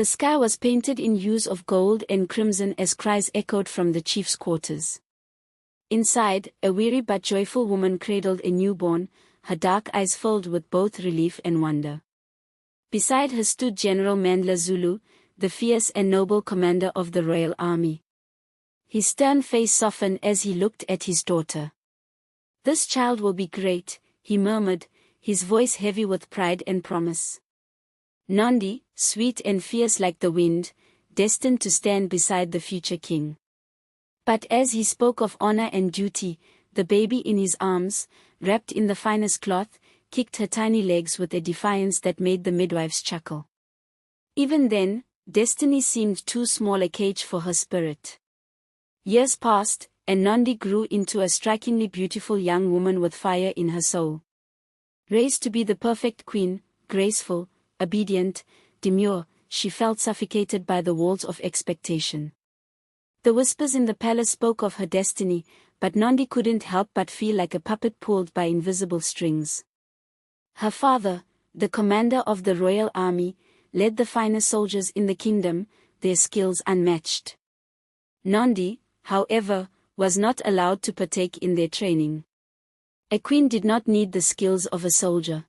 The sky was painted in hues of gold and crimson as cries echoed from the chief's quarters. Inside, a weary but joyful woman cradled a newborn, her dark eyes filled with both relief and wonder. Beside her stood General Mandla Zulu, the fierce and noble commander of the royal army. His stern face softened as he looked at his daughter. "This child will be great," he murmured, his voice heavy with pride and promise. Nandi, sweet and fierce like the wind, destined to stand beside the future king. But as he spoke of honor and duty, the baby in his arms, wrapped in the finest cloth, kicked her tiny legs with a defiance that made the midwives chuckle. Even then, destiny seemed too small a cage for her spirit. Years passed, and Nandi grew into a strikingly beautiful young woman with fire in her soul. Raised to be the perfect queen, graceful, obedient, demure, she felt suffocated by the walls of expectation. The whispers in the palace spoke of her destiny, but Nandi couldn't help but feel like a puppet pulled by invisible strings. Her father, the commander of the royal army, led the finest soldiers in the kingdom, their skills unmatched. Nandi, however, was not allowed to partake in their training. A queen did not need the skills of a soldier.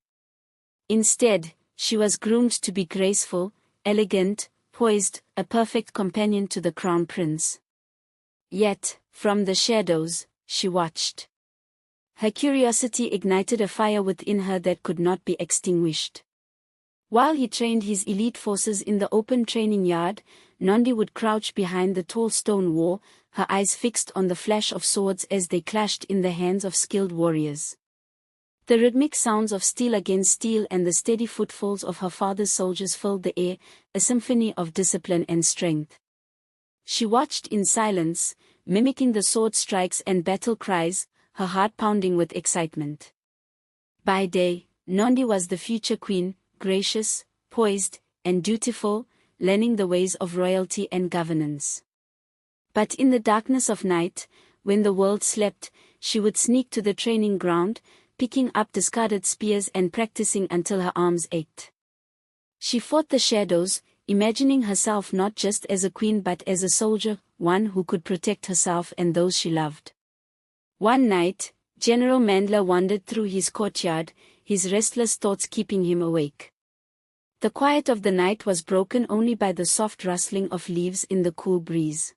Instead, she was groomed to be graceful, elegant, poised, a perfect companion to the crown prince. Yet, from the shadows, she watched. Her curiosity ignited a fire within her that could not be extinguished. While he trained his elite forces in the open training yard, Nandi would crouch behind the tall stone wall, her eyes fixed on the flash of swords as they clashed in the hands of skilled warriors. The rhythmic sounds of steel against steel and the steady footfalls of her father's soldiers filled the air, a symphony of discipline and strength. She watched in silence, mimicking the sword strikes and battle cries, her heart pounding with excitement. By day, Nandi was the future queen, gracious, poised, and dutiful, learning the ways of royalty and governance. But in the darkness of night, when the world slept, she would sneak to the training ground, picking up discarded spears and practicing until her arms ached. She fought the shadows, imagining herself not just as a queen but as a soldier, one who could protect herself and those she loved. One night, General Mandla wandered through his courtyard, his restless thoughts keeping him awake. The quiet of the night was broken only by the soft rustling of leaves in the cool breeze.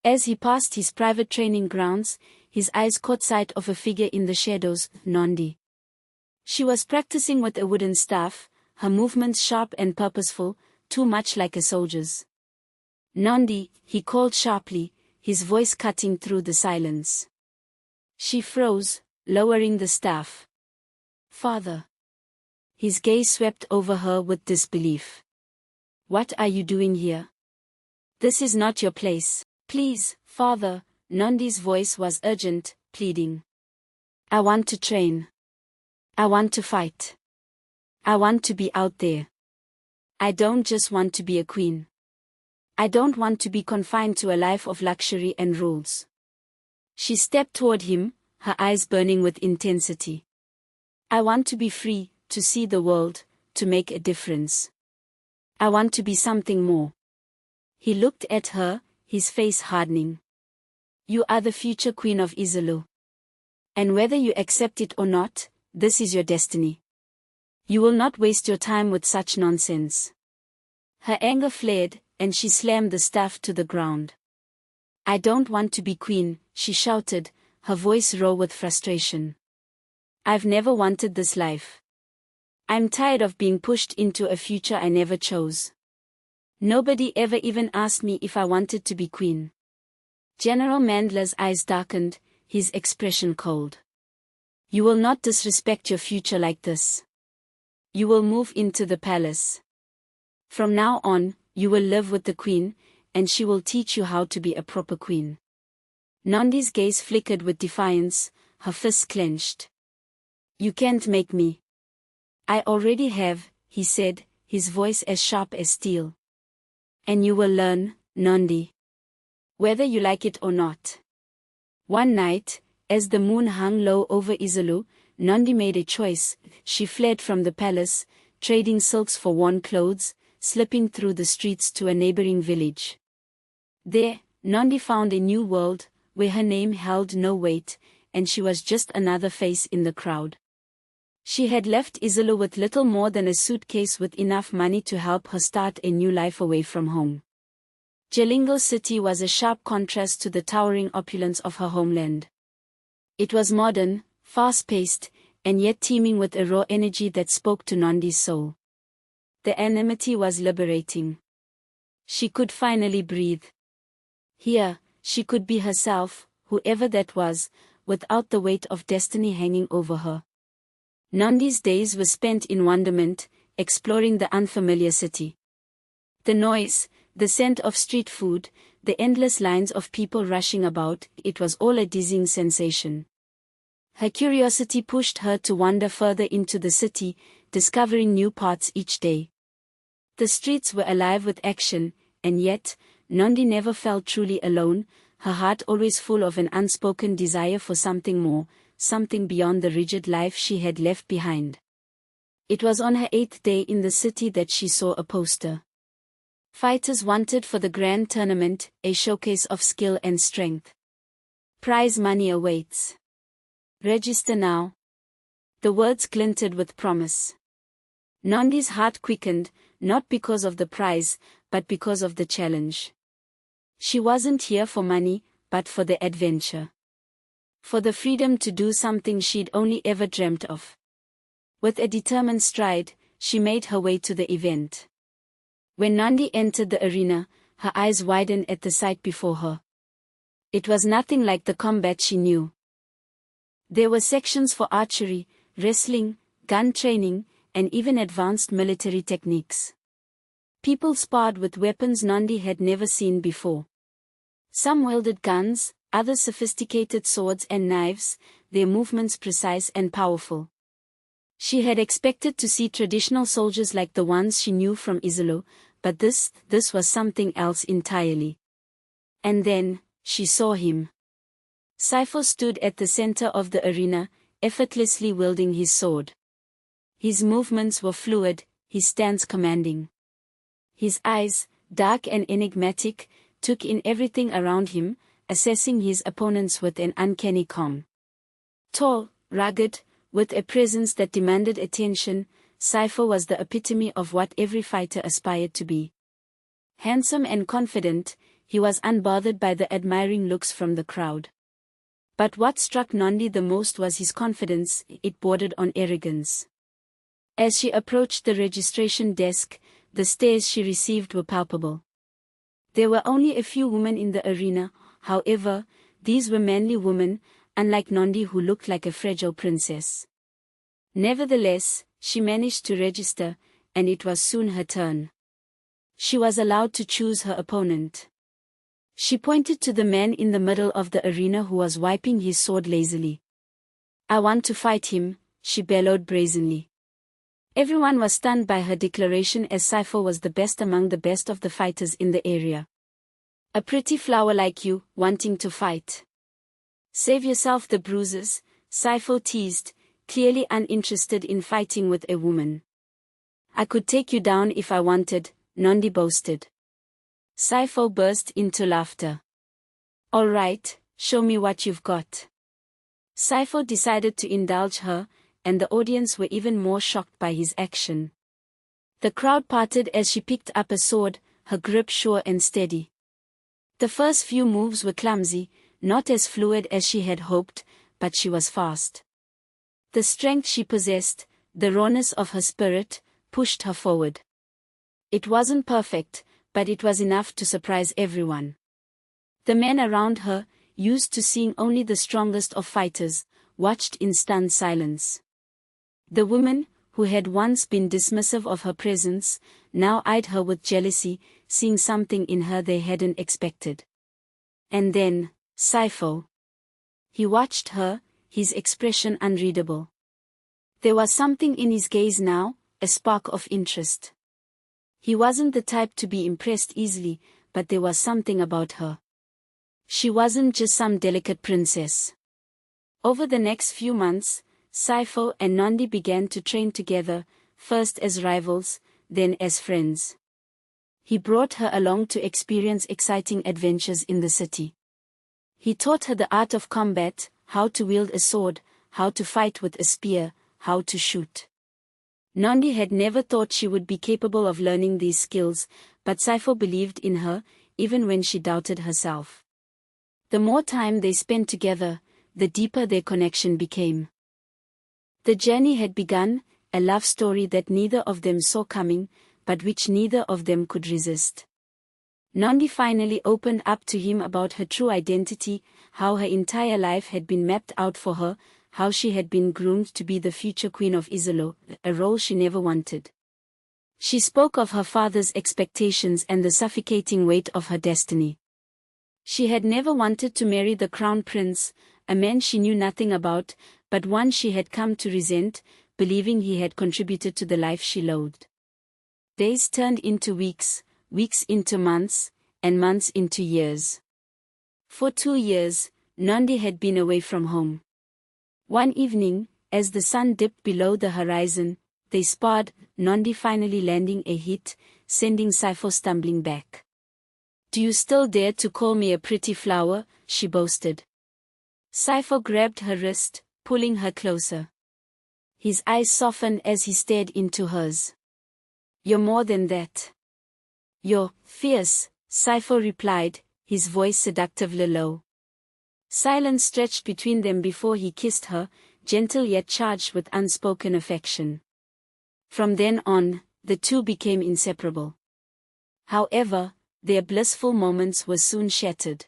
As he passed his private training grounds, his eyes caught sight of a figure in the shadows, Nandi. She was practicing with a wooden staff, her movements sharp and purposeful, too much like a soldier's. "Nandi," he called sharply, his voice cutting through the silence. She froze, lowering the staff. "Father." His gaze swept over her with disbelief. "What are you doing here? This is not your place. Please, father." Nandi's voice was urgent, pleading. "I want to train. I want to fight. I want to be out there. I don't just want to be a queen. I don't want to be confined to a life of luxury and rules." She stepped toward him, her eyes burning with intensity. "I want to be free, to see the world, to make a difference. I want to be something more." He looked at her, his face hardening. "You are the future queen of Izulu. And whether you accept it or not, this is your destiny. You will not waste your time with such nonsense." Her anger flared, and she slammed the staff to the ground. "I don't want to be queen," she shouted, her voice raw with frustration. "I've never wanted this life. I'm tired of being pushed into a future I never chose. Nobody ever even asked me if I wanted to be queen." General Mandla's eyes darkened, his expression cold. "You will not disrespect your future like this. You will move into the palace. From now on, you will live with the queen, and she will teach you how to be a proper queen." Nandi's gaze flickered with defiance, her fists clenched. "You can't make me." "I already have," he said, his voice as sharp as steel. "And you will learn, Nandi. Whether you like it or not." One night, as the moon hung low over Izulu, Nandi made a choice. She fled from the palace, trading silks for worn clothes, slipping through the streets to a neighboring village. There, Nandi found a new world, where her name held no weight, and she was just another face in the crowd. She had left Isolo with little more than a suitcase with enough money to help her start a new life away from home. Jalingo City was a sharp contrast to the towering opulence of her homeland. It was modern, fast-paced, and yet teeming with a raw energy that spoke to Nandi's soul. The anonymity was liberating. She could finally breathe. Here, she could be herself, whoever that was, without the weight of destiny hanging over her. Nandi's days were spent in wonderment, exploring the unfamiliar city. The noise, the scent of street food, the endless lines of people rushing about, it was all a dizzying sensation. Her curiosity pushed her to wander further into the city, discovering new parts each day. The streets were alive with action, and yet, Nandi never felt truly alone, her heart always full of an unspoken desire for something more, something beyond the rigid life she had left behind. It was on her 8th day in the city that she saw a poster. Fighters wanted for the grand tournament, a showcase of skill and strength. Prize money awaits. Register now. The words glinted with promise. Nandi's heart quickened, not because of the prize, but because of the challenge. She wasn't here for money, but for the adventure. For the freedom to do something she'd only ever dreamt of. With a determined stride, she made her way to the event. When Nandi entered the arena, her eyes widened at the sight before her. It was nothing like the combat she knew. There were sections for archery, wrestling, gun training, and even advanced military techniques. People sparred with weapons Nandi had never seen before. Some wielded guns, others sophisticated swords and knives, their movements precise and powerful. She had expected to see traditional soldiers like the ones she knew from Isolo, but this was something else entirely. And then, she saw him. Saifo stood at the center of the arena, effortlessly wielding his sword. His movements were fluid, his stance commanding. His eyes, dark and enigmatic, took in everything around him, assessing his opponents with an uncanny calm. Tall, rugged, with a presence that demanded attention, Saifo was the epitome of what every fighter aspired to be. Handsome and confident, he was unbothered by the admiring looks from the crowd. But what struck Nandi the most was his confidence, it bordered on arrogance. As she approached the registration desk, the stares she received were palpable. There were only a few women in the arena, however, these were manly women, unlike Nandi who looked like a fragile princess. Nevertheless, she managed to register, and it was soon her turn. She was allowed to choose her opponent. She pointed to the man in the middle of the arena who was wiping his sword lazily. "I want to fight him," she bellowed brazenly. Everyone was stunned by her declaration as Saifo was the best among the best of the fighters in the area. "A pretty flower like you, wanting to fight. Save yourself the bruises," Saifo teased, clearly uninterested in fighting with a woman. "I could take you down if I wanted," Nandi boasted. Saifo burst into laughter. "All right, show me what you've got." Saifo decided to indulge her, and the audience were even more shocked by his action. The crowd parted as she picked up a sword, her grip sure and steady. The first few moves were clumsy, not as fluid as she had hoped, but she was fast. The strength she possessed, the rawness of her spirit, pushed her forward. It wasn't perfect, but it was enough to surprise everyone. The men around her, used to seeing only the strongest of fighters, watched in stunned silence. The women, who had once been dismissive of her presence, now eyed her with jealousy, seeing something in her they hadn't expected. And then, Saifo. He watched her, his expression unreadable. There was something in his gaze now, a spark of interest. He wasn't the type to be impressed easily, but there was something about her. She wasn't just some delicate princess. Over the next few months, Saifo and Nandi began to train together, first as rivals, then as friends. He brought her along to experience exciting adventures in the city. He taught her the art of combat, how to wield a sword, how to fight with a spear, how to shoot. Nandi had never thought she would be capable of learning these skills, but Saifo believed in her, even when she doubted herself. The more time they spent together, the deeper their connection became. The journey had begun, a love story that neither of them saw coming, but which neither of them could resist. Nandi finally opened up to him about her true identity, how her entire life had been mapped out for her, how she had been groomed to be the future queen of Izulo, a role she never wanted. She spoke of her father's expectations and the suffocating weight of her destiny. She had never wanted to marry the crown prince, a man she knew nothing about, but one she had come to resent, believing he had contributed to the life she loathed. Days turned into weeks, weeks into months, and months into years. For 2 years, Nandi had been away from home. One evening, as the sun dipped below the horizon, they sparred, Nandi finally landing a hit, sending Saifo stumbling back. "Do you still dare to call me a pretty flower?" she boasted. Saifo grabbed her wrist, pulling her closer. His eyes softened as he stared into hers. "You're more than that. You're fierce," Saifo replied, his voice seductively low. Silence stretched between them before he kissed her, gentle yet charged with unspoken affection. From then on, the two became inseparable. However, their blissful moments were soon shattered.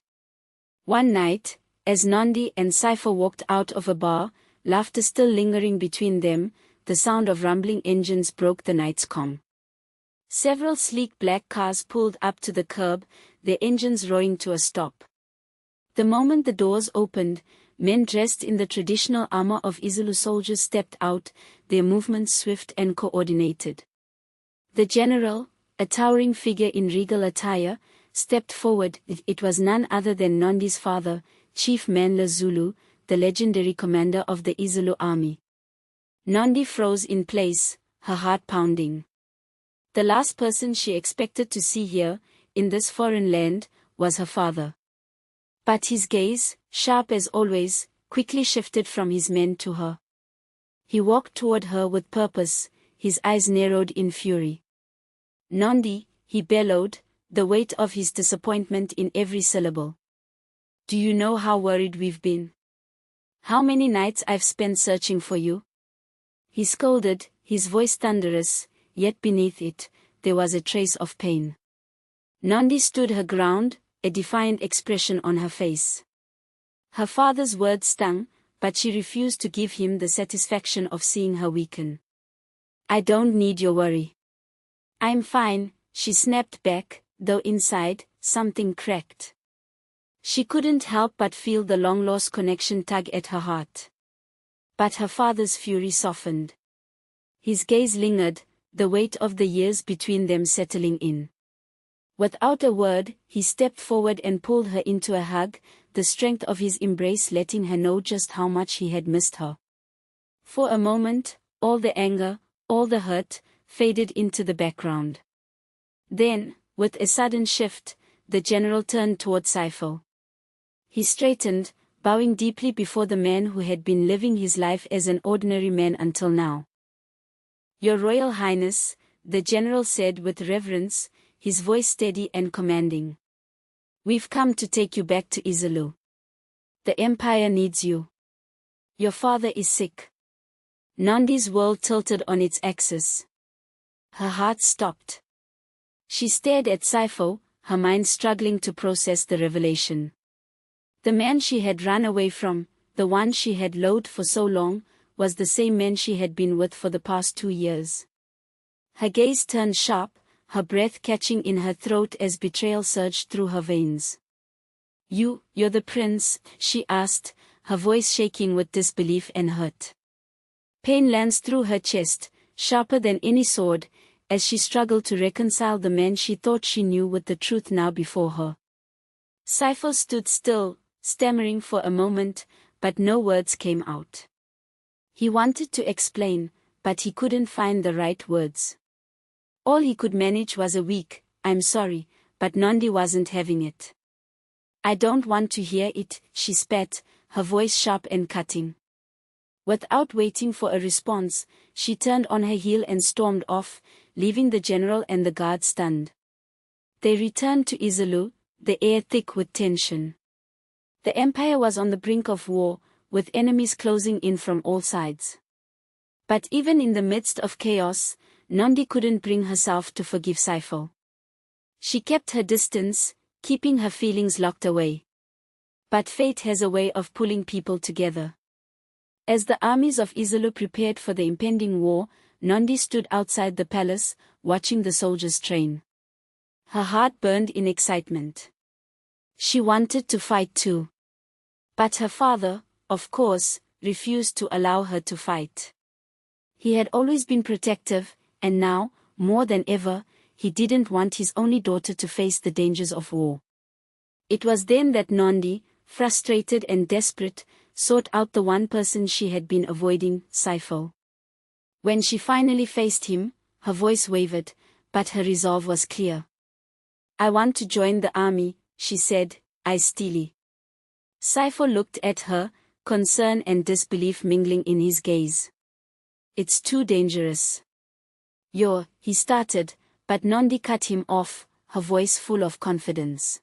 One night, as Nandi and Saifo walked out of a bar, laughter still lingering between them, the sound of rumbling engines broke the night's calm. Several sleek black cars pulled up to the curb, their engines roaring to a stop. The moment the doors opened, men dressed in the traditional armor of Izulu soldiers stepped out, their movements swift and coordinated. The general, a towering figure in regal attire, stepped forward. It was none other than Nandi's father, Chief Manla Zulu, the legendary commander of the Izulu army. Nandi froze in place, her heart pounding. The last person she expected to see here, in this foreign land, was her father. But his gaze, sharp as always, quickly shifted from his men to her. He walked toward her with purpose, his eyes narrowed in fury. "Nandi," he bellowed, the weight of his disappointment in every syllable. "Do you know how worried we've been? How many nights I've spent searching for you?" He scolded, his voice thunderous, yet beneath it, there was a trace of pain. Nandi stood her ground, a defiant expression on her face. Her father's words stung, but she refused to give him the satisfaction of seeing her weaken. "I don't need your worry. I'm fine," she snapped back, though inside, something cracked. She couldn't help but feel the long-lost connection tug at her heart. But her father's fury softened. His gaze lingered, the weight of the years between them settling in. Without a word, he stepped forward and pulled her into a hug, the strength of his embrace letting her know just how much he had missed her. For a moment, all the anger, all the hurt, faded into the background. Then, with a sudden shift, the general turned toward Saifo. He straightened, bowing deeply before the man who had been living his life as an ordinary man until now. "Your Royal Highness," the general said with reverence, his voice steady and commanding. "We've come to take you back to Izulu. The Empire needs you. Your father is sick." Nandi's world tilted on its axis. Her heart stopped. She stared at Saifo, her mind struggling to process the revelation. The man she had run away from, the one she had loathed for so long, was the same man she had been with for the past 2 years. Her gaze turned sharp, her breath catching in her throat as betrayal surged through her veins. You're the prince?" she asked, her voice shaking with disbelief and hurt. Pain lanced through her chest, sharper than any sword, as she struggled to reconcile the man she thought she knew with the truth now before her. Saifo stood still, stammering for a moment, but no words came out. He wanted to explain, but he couldn't find the right words. All he could manage was a weak, I'm sorry, but Nandi wasn't having it. I don't want to hear it, she spat, her voice sharp and cutting. Without waiting for a response, she turned on her heel and stormed off, leaving the general and the guard stunned. They returned to Izulu, the air thick with tension. The empire was on the brink of war, with enemies closing in from all sides. But even in the midst of chaos, Nandi couldn't bring herself to forgive Saifo. She kept her distance, keeping her feelings locked away. But fate has a way of pulling people together. As the armies of Izulu prepared for the impending war, Nandi stood outside the palace, watching the soldiers train. Her heart burned in excitement. She wanted to fight too. But her father, of course, refused to allow her to fight. He had always been protective, and now, more than ever, he didn't want his only daughter to face the dangers of war. It was then that Nandi, frustrated and desperate, sought out the one person she had been avoiding, Saifo. When she finally faced him, her voice wavered, but her resolve was clear. I want to join the army, she said, eyes steely. Saifo looked at her, concern and disbelief mingling in his gaze. It's too dangerous. He started, but Nandi cut him off, her voice full of confidence.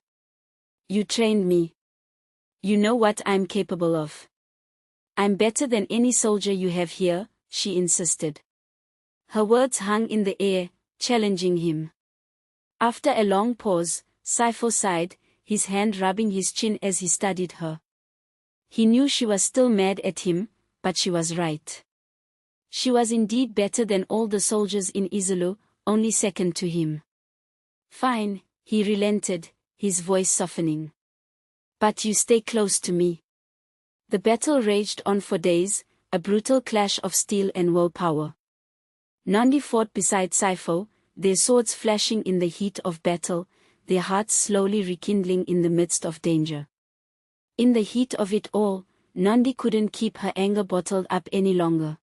You trained me. You know what I'm capable of. I'm better than any soldier you have here, she insisted. Her words hung in the air, challenging him. After a long pause, Saifo sighed, his hand rubbing his chin as he studied her. He knew she was still mad at him, but she was right. She was indeed better than all the soldiers in Izulu, only second to him. Fine, he relented, his voice softening. But you stay close to me. The battle raged on for days, a brutal clash of steel and willpower. Nandi fought beside Saifo, their swords flashing in the heat of battle, their hearts slowly rekindling in the midst of danger. In the heat of it all, Nandi couldn't keep her anger bottled up any longer.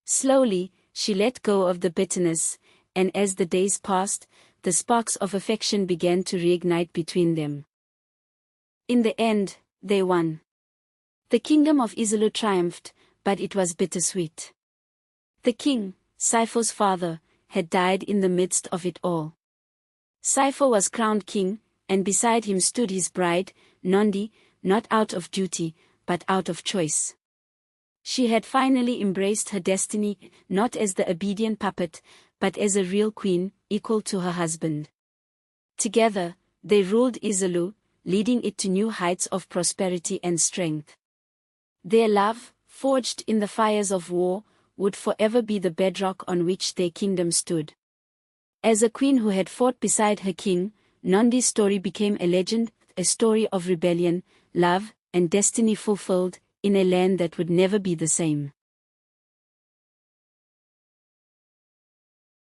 Slowly, she let go of the bitterness, and as the days passed, the sparks of affection began to reignite between them. In the end, they won. The kingdom of Izulu triumphed, but it was bittersweet. The king, Saifo's father, had died in the midst of it all. Saifo was crowned king, and beside him stood his bride, Nandi, not out of duty, but out of choice. She had finally embraced her destiny, not as the obedient puppet, but as a real queen, equal to her husband. Together, they ruled Izulu, leading it to new heights of prosperity and strength. Their love, forged in the fires of war, would forever be the bedrock on which their kingdom stood. As a queen who had fought beside her king, Nandi's story became a legend, a story of rebellion, love, and destiny fulfilled, in a land that would never be the same.